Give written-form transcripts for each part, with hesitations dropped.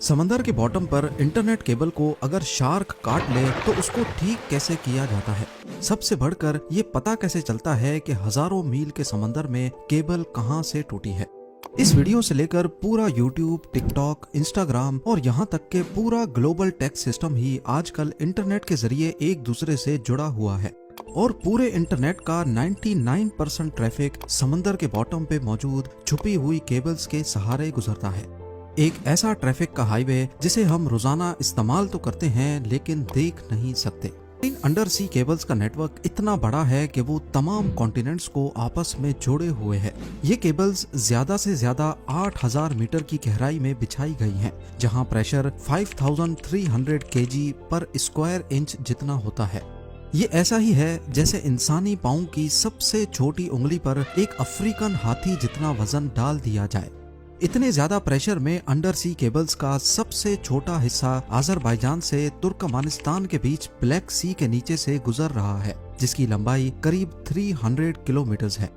समंदर के बॉटम पर इंटरनेट केबल को अगर शार्क काट ले तो उसको ठीक कैसे किया जाता है। सबसे बढ़कर ये पता कैसे चलता है कि हजारों मील के समंदर में केबल कहां से टूटी है। इस वीडियो से लेकर पूरा यूट्यूब, टिकटॉक, इंस्टाग्राम और यहाँ तक के पूरा ग्लोबल टेक सिस्टम ही आजकल इंटरनेट के जरिए एक दूसरे से जुड़ा हुआ है और पूरे इंटरनेट का 99% ट्रैफिक समंदर के बॉटम पे मौजूद छुपी हुई केबल्स के सहारे गुजरता है। एक ऐसा ट्रैफिक का हाईवे जिसे हम रोजाना इस्तेमाल तो करते हैं लेकिन देख नहीं सकते। इन अंडर सी केबल्स का नेटवर्क इतना बड़ा है कि वो तमाम कॉन्टिनेंट्स को आपस में जोड़े हुए है। ये केबल्स ज्यादा से ज्यादा 8000 मीटर की गहराई में बिछाई गई हैं, जहां प्रेशर 5300 kg पर स्क्वायर इंच जितना होता है। ये ऐसा ही है जैसे इंसानी पाँव की सबसे छोटी उंगली पर एक अफ्रीकन हाथी जितना वजन डाल दिया जाए। इतने ज्यादा प्रेशर में अंडर सी केबल्स का सबसे छोटा हिस्सा अजरबैजान से तुर्कमानिस्तान के बीच ब्लैक सी के नीचे से गुजर रहा है, जिसकी लंबाई करीब 300 किलोमीटर है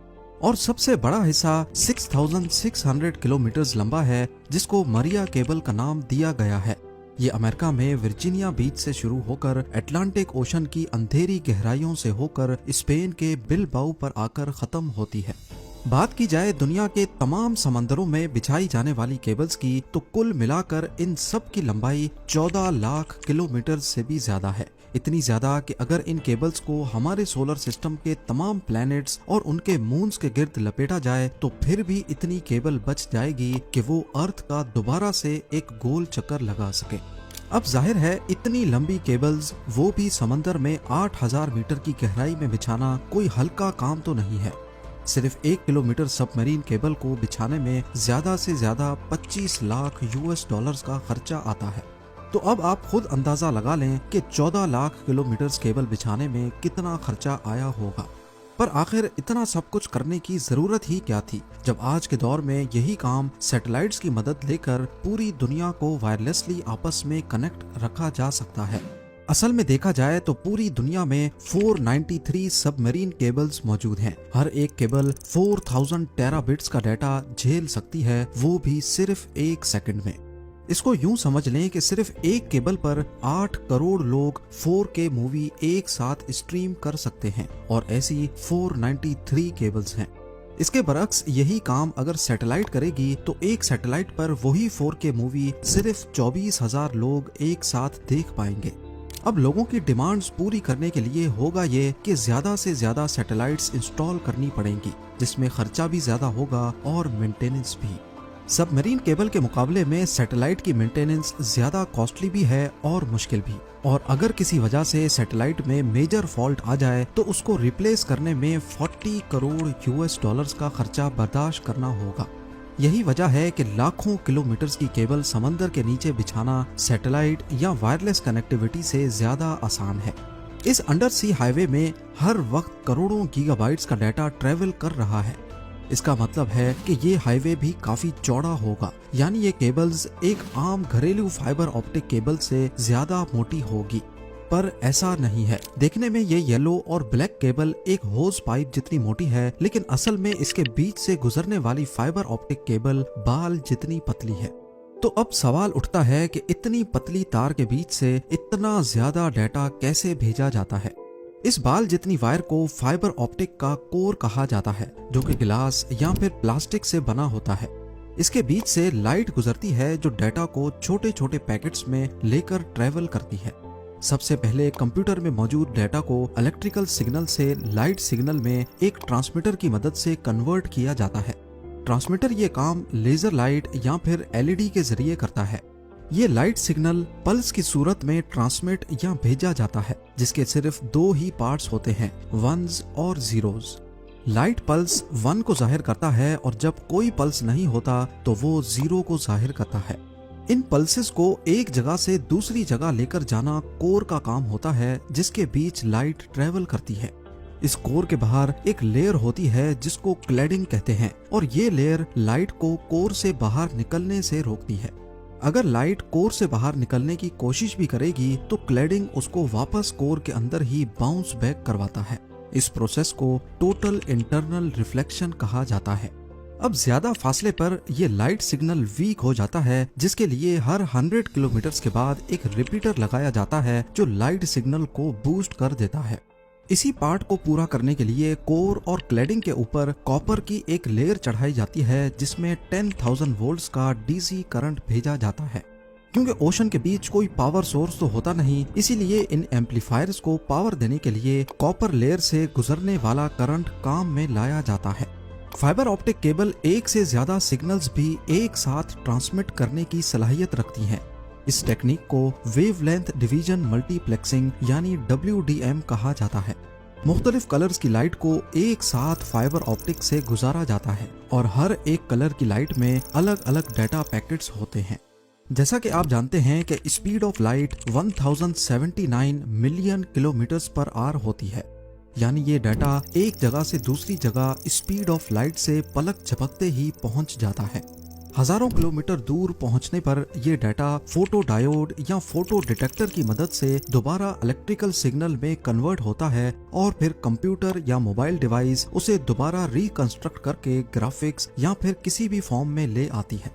और सबसे बड़ा हिस्सा 6600 किलोमीटर लंबा है, जिसको मरिया केबल का नाम दिया गया है। ये अमेरिका में वर्जीनिया बीच से शुरू होकर अटलांटिक ओशन की अंधेरी गहराइयों से होकर स्पेन के बिलबाओ पर आकर खत्म होती है। बात की जाए दुनिया के तमाम समंदरों में बिछाई जाने वाली केबल्स की, तो कुल मिलाकर इन सब की लंबाई 14 लाख किलोमीटर से भी ज्यादा है। इतनी ज्यादा कि अगर इन केबल्स को हमारे सोलर सिस्टम के तमाम प्लैनेट्स और उनके मून्स के गिर्द लपेटा जाए तो फिर भी इतनी केबल बच जाएगी कि वो अर्थ का दोबारा से एक गोल चक्कर लगा सके। अब जाहिर है इतनी लंबी केबल्स, वो भी समंदर में 8000 मीटर की गहराई में बिछाना कोई हल्का काम तो नहीं है। सिर्फ 1 किलोमीटर सबमरीन केबल को बिछाने में ज्यादा से ज्यादा 25 लाख US$ का खर्चा आता है। तो अब आप खुद अंदाजा लगा लें कि 14 लाख किलोमीटर केबल बिछाने में कितना खर्चा आया होगा। पर आखिर इतना सब कुछ करने की जरूरत ही क्या थी, जब आज के दौर में यही काम सैटेलाइट्स की मदद लेकर पूरी दुनिया को वायरलेसली आपस में कनेक्ट रखा जा सकता है। असल में देखा जाए तो पूरी दुनिया में 493 सबमरीन केबल्स मौजूद हैं। हर एक केबल 4000 टेराबिट्स का डाटा झेल सकती है, वो भी सिर्फ 1 सेकंड में। इसको यूं समझ लें कि सिर्फ एक केबल पर 8 करोड़ लोग 4K मूवी एक साथ स्ट्रीम कर सकते हैं और ऐसी 493 केबल्स हैं। इसके बरक्स यही काम अगर सैटेलाइट करेगी तो एक सैटेलाइट पर वही 4K मूवी सिर्फ 24,000 लोग एक साथ देख पाएंगे। अब लोगों की डिमांड्स पूरी करने के लिए होगा ये कि ज्यादा से ज्यादा सैटेलाइट्स इंस्टॉल करनी पड़ेंगी, जिसमें खर्चा भी ज्यादा होगा और मेंटेनेंस भी। सबमरीन केबल के मुकाबले में सैटेलाइट की मेंटेनेंस ज्यादा कॉस्टली भी है और मुश्किल भी, और अगर किसी वजह से सैटेलाइट में मेजर फॉल्ट आ जाए तो उसको रिप्लेस करने में 40 करोड़ US$ का खर्चा बर्दाश्त करना होगा। यही वजह है कि लाखों किलोमीटर की केबल समंदर के नीचे बिछाना सैटेलाइट या वायरलेस कनेक्टिविटी से ज्यादा आसान है। इस अंडर सी हाईवे में हर वक्त करोड़ों गीगाबाइट्स का डाटा ट्रेवल कर रहा है। इसका मतलब है कि ये हाईवे भी काफी चौड़ा होगा, यानी ये केबल्स एक आम घरेलू फाइबर ऑप्टिक केबल से ज्यादा मोटी होगी। पर ऐसा नहीं है। देखने में ये येलो और ब्लैक केबल एक होज पाइप जितनी मोटी है, लेकिन असल में इसके बीच से गुजरने वाली फाइबर ऑप्टिक केबल बाल जितनी पतली है। तो अब सवाल उठता है कि इतनी पतली तार के बीच से इतना ज्यादा डाटा कैसे भेजा जाता है। इस बाल जितनी वायर को फाइबर ऑप्टिक का कोर कहा जाता है, जो कि गिलास या फिर प्लास्टिक से बना होता है। इसके बीच से लाइट गुजरती है जो डाटा को छोटे छोटे पैकेट्स में लेकर ट्रेवल करती है। सबसे पहले कंप्यूटर में मौजूद डाटा को इलेक्ट्रिकल सिग्नल से लाइट सिग्नल में एक ट्रांसमीटर की मदद से कन्वर्ट किया जाता है। ट्रांसमीटर ये काम लेजर लाइट या फिर LED के जरिए करता है। ये लाइट सिग्नल पल्स की सूरत में ट्रांसमिट या भेजा जाता है, जिसके सिर्फ 2 ही पार्ट्स होते हैं, 1s और 0s। लाइट पल्स 1 को जाहिर करता है और जब कोई पल्स नहीं होता तो वो 0 को जाहिर करता है। इन पल्सेस को एक जगह से दूसरी जगह लेकर जाना कोर का काम होता है, जिसके बीच लाइट ट्रेवल करती है। इस कोर के बाहर एक लेयर होती है जिसको क्लैडिंग कहते हैं, और ये लेयर लाइट को कोर से बाहर निकलने से रोकती है। अगर लाइट कोर से बाहर निकलने की कोशिश भी करेगी तो क्लैडिंग उसको वापस कोर के अंदर ही बाउंस बैक करवाता है। इस प्रोसेस को टोटल इंटरनल रिफ्लेक्शन कहा जाता है। अब ज्यादा फासले पर ये लाइट सिग्नल वीक हो जाता है, जिसके लिए हर 100 किलोमीटर के बाद एक रिपीटर लगाया जाता है जो लाइट सिग्नल को बूस्ट कर देता है। इसी पार्ट को पूरा करने के लिए कोर और क्लैडिंग के ऊपर कॉपर की एक लेयर चढ़ाई जाती है, जिसमें 10,000 वोल्ट्स का डीसी करंट भेजा जाता है। क्योंकि ओशन के बीच कोई पावर सोर्स तो होता नहीं, इसीलिए इन एम्पलीफायर्स को पावर देने के लिए कॉपर लेयर से गुजरने वाला करंट काम में लाया जाता है। फाइबर ऑप्टिक केबल एक से ज्यादा सिग्नल्स भी एक साथ ट्रांसमिट करने की सलाहियत रखती हैं। इस टेक्निक को वेवलेंथ डिवीजन मल्टीप्लेक्सिंग यानी WDM कहा जाता है। मुख्तलिफ कलर्स की लाइट को एक साथ फाइबर ऑप्टिक से गुजारा जाता है और हर एक कलर की लाइट में अलग अलग डाटा पैकेट्स होते हैं। जैसा कि आप जानते हैं कि speed of light 1079 million kilometres per hour होती है, यानी ये डाटा एक जगह से दूसरी जगह स्पीड ऑफ लाइट से पलक झपकते ही पहुंच जाता है। हजारों किलोमीटर दूर पहुंचने पर यह डाटा फोटो डायोड या फोटो डिटेक्टर की मदद से दोबारा इलेक्ट्रिकल सिग्नल में कन्वर्ट होता है और फिर कंप्यूटर या मोबाइल डिवाइस उसे दोबारा रिकंस्ट्रक्ट करके ग्राफिक्स या फिर किसी भी फॉर्म में ले आती है।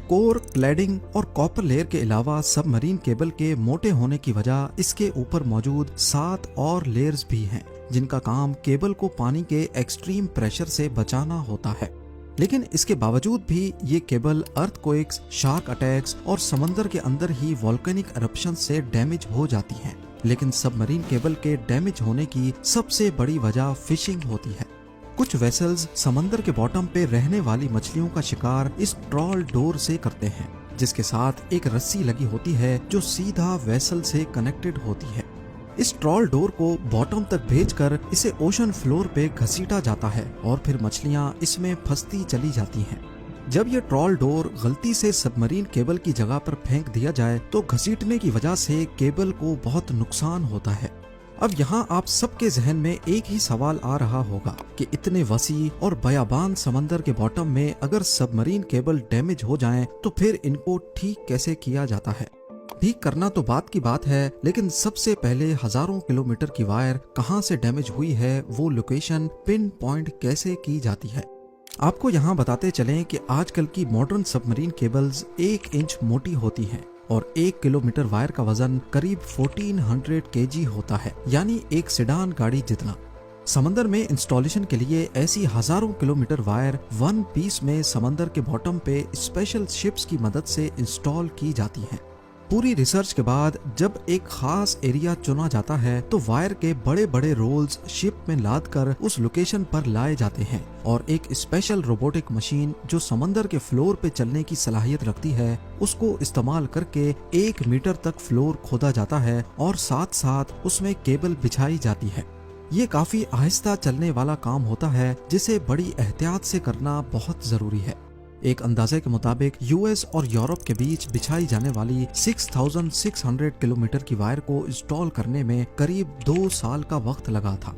कोर, क्लैडिंग और कॉपर लेयर के अलावा सबमरीन केबल के मोटे होने की वजह इसके ऊपर मौजूद 7 और लेयर्स भी हैं, जिनका काम केबल को पानी के एक्सट्रीम प्रेशर से बचाना होता है। लेकिन इसके बावजूद भी ये केबल अर्थक्वेक्स, शार्क अटैक्स और समंदर के अंदर ही वोल्केनिक एरप्शन से डैमेज हो जाती हैं। लेकिन सबमरीन केबल के डैमेज होने की सबसे बड़ी वजह फिशिंग होती है। कुछ वेसल्स समंदर के बॉटम पे रहने वाली मछलियों का शिकार इस ट्रॉल डोर से करते हैं, जिसके साथ एक रस्सी लगी होती है जो सीधा वेसल से कनेक्टेड होती है। इस ट्रॉल डोर को बॉटम तक भेजकर इसे ओशन फ्लोर पे घसीटा जाता है और फिर मछलियां इसमें फंसती चली जाती हैं। जब ये ट्रॉल डोर गलती से सबमरीन केबल की जगह पर फेंक दिया जाए तो घसीटने की वजह से केबल को बहुत नुकसान होता है। अब यहाँ आप सबके जहन में एक ही सवाल आ रहा होगा कि इतने वसी और बयाबान समंदर के बॉटम में अगर सबमरीन केबल डैमेज हो जाएं तो फिर इनको ठीक कैसे किया जाता है। ठीक करना तो बात की बात है, लेकिन सबसे पहले हजारों किलोमीटर की वायर कहां से डैमेज हुई है वो लोकेशन पिन पॉइंट कैसे की जाती है। आपको यहाँ बताते चलें कि आजकल की मॉडर्न सबमरीन केबल्स 1 इंच मोटी होती हैं और 1 किलोमीटर वायर का वजन करीब 1400 kg होता है, यानी एक सेडान गाड़ी जितना। समंदर में इंस्टॉलेशन के लिए ऐसी हजारों किलोमीटर वायर वन पीस में समंदर के बॉटम पे स्पेशल शिप्स की मदद से इंस्टॉल की जाती हैं। पूरी रिसर्च के बाद जब एक खास एरिया चुना जाता है तो वायर के बड़े बड़े रोल्स शिप में लाद कर उस लोकेशन पर लाए जाते हैं और एक स्पेशल रोबोटिक मशीन जो समंदर के फ्लोर पे चलने की सलाहियत रखती है, उसको इस्तेमाल करके 1 मीटर तक फ्लोर खोदा जाता है और साथ साथ उसमें केबल बिछाई जाती है। ये काफी आहिस्ता चलने वाला काम होता है, जिसे बड़ी एहतियात से करना बहुत जरूरी है। एक अंदाजे के मुताबिक यूएस और यूरोप के बीच बिछाई जाने वाली 6600 किलोमीटर की वायर को इंस्टॉल करने में करीब 2 साल का वक्त लगा था।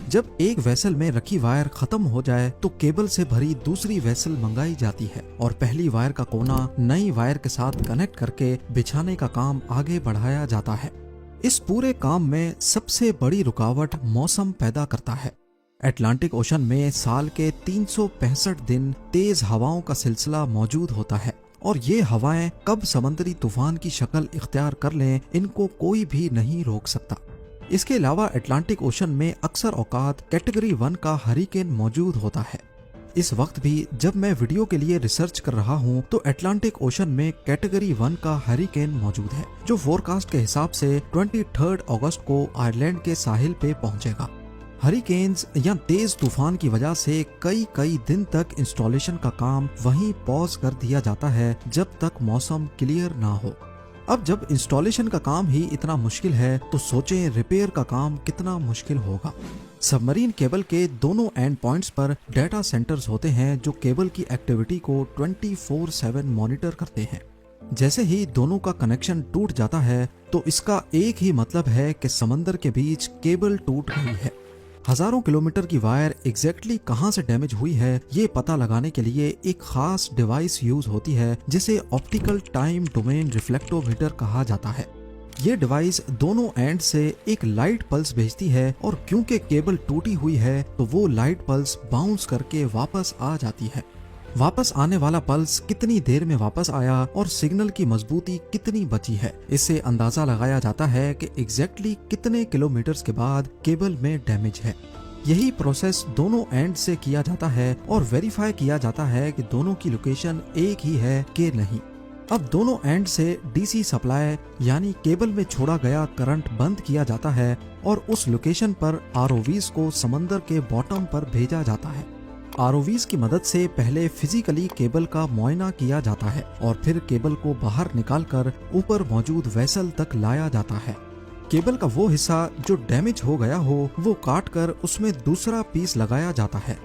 जब एक वेसल में रखी वायर खत्म हो जाए तो केबल से भरी दूसरी वेसल मंगाई जाती है और पहली वायर का कोना नई वायर के साथ कनेक्ट करके बिछाने का काम आगे बढ़ाया जाता है। इस पूरे काम में सबसे बड़ी रुकावट मौसम पैदा करता है। अटलांटिक ओशन में साल के 365 दिन तेज हवाओं का सिलसिला मौजूद होता है और ये हवाएं कब समंदरी तूफान की शक्ल इख्तियार कर लें, इनको कोई भी नहीं रोक सकता। इसके अलावा अटलांटिक ओशन में अक्सर औकात कैटेगरी 1 का हरिकेन मौजूद होता है। इस वक्त भी जब मैं वीडियो के लिए रिसर्च कर रहा हूँ तो अटलांटिक ओशन में कैटेगरी 1 का हरिकेन मौजूद है, जो फोरकास्ट के हिसाब से 23 अगस्त को आयरलैंड के साहिल पे पहुंचेगा। हरिकेन्स या तेज तूफान की वजह से कई दिन तक इंस्टॉलेशन का काम वहीं पॉज कर दिया जाता है जब तक मौसम क्लियर ना हो। अब जब इंस्टॉलेशन का काम ही इतना मुश्किल है तो सोचें रिपेयर का काम कितना मुश्किल होगा। सबमरीन केबल के दोनों एंड पॉइंट्स पर डाटा सेंटर्स होते हैं जो केबल की एक्टिविटी को 24/7 मॉनिटर करते हैं। जैसे ही दोनों का कनेक्शन टूट जाता है तो इसका एक ही मतलब है कि समंदर के बीच केबल टूट गई है। हजारों किलोमीटर की वायर एग्जैक्टली कहां से डैमेज हुई है ये पता लगाने के लिए एक खास डिवाइस यूज होती है जिसे ऑप्टिकल टाइम डोमेन रिफ्लेक्टोमीटर कहा जाता है। ये डिवाइस दोनों एंड से एक लाइट पल्स भेजती है और क्योंकि केबल टूटी हुई है तो वो लाइट पल्स बाउंस करके वापस आ जाती है। वापस आने वाला पल्स कितनी देर में वापस आया और सिग्नल की मजबूती कितनी बची है। इससे अंदाजा लगाया जाता है कि एग्जैक्टली कितने किलोमीटर्स के बाद केबल में डैमेज है। यही प्रोसेस दोनों एंड से किया जाता है और वेरीफाई किया जाता है कि दोनों की लोकेशन एक ही है कि नहीं। अब दोनों एंड से डीसी सप्लाई यानी केबल में छोड़ा गया करंट बंद किया जाता है और उस लोकेशन पर आरओवीज को समंदर के बॉटम पर भेजा जाता है। आरओवीज की मदद से पहले फिजिकली केबल का मुआयना किया जाता है और फिर केबल को बाहर निकालकर ऊपर मौजूद वेसल तक लाया जाता है। केबल का वो हिस्सा जो डैमेज हो गया हो वो काट कर उसमें दूसरा पीस लगाया जाता है।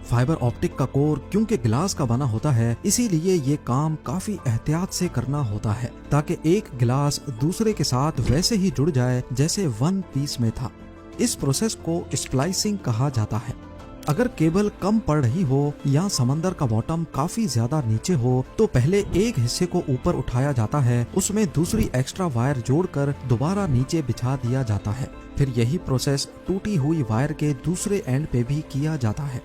फाइबर ऑप्टिक का कोर क्योंकि ग्लास का बना होता है, इसीलिए ये काम काफी एहतियात से करना होता है ताकि एक ग्लास दूसरे के साथ वैसे ही जुड़ जाए जैसे वन पीस में था। इस प्रोसेस को स्प्लाइसिंग कहा जाता है। अगर केबल कम पड़ रही हो या समंदर का बॉटम काफी ज्यादा नीचे हो तो पहले एक हिस्से को ऊपर उठाया जाता है, उसमें दूसरी एक्स्ट्रा वायर जोड़कर दोबारा नीचे बिछा दिया जाता है। फिर यही प्रोसेस टूटी हुई वायर के दूसरे एंड पे भी किया जाता है।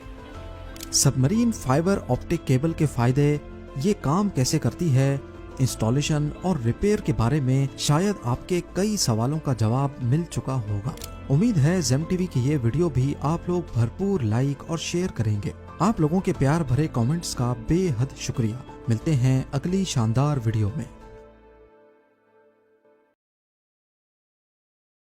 सबमरीन फाइबर ऑप्टिक केबल के फायदे, ये काम कैसे करती है, इंस्टॉलेशन और रिपेयर के बारे में शायद आपके कई सवालों का जवाब मिल चुका होगा। उम्मीद है जेम टीवी की ये वीडियो भी आप लोग भरपूर लाइक और शेयर करेंगे। आप लोगों के प्यार भरे कमेंट्स का बेहद शुक्रिया। मिलते हैं अगली शानदार वीडियो में।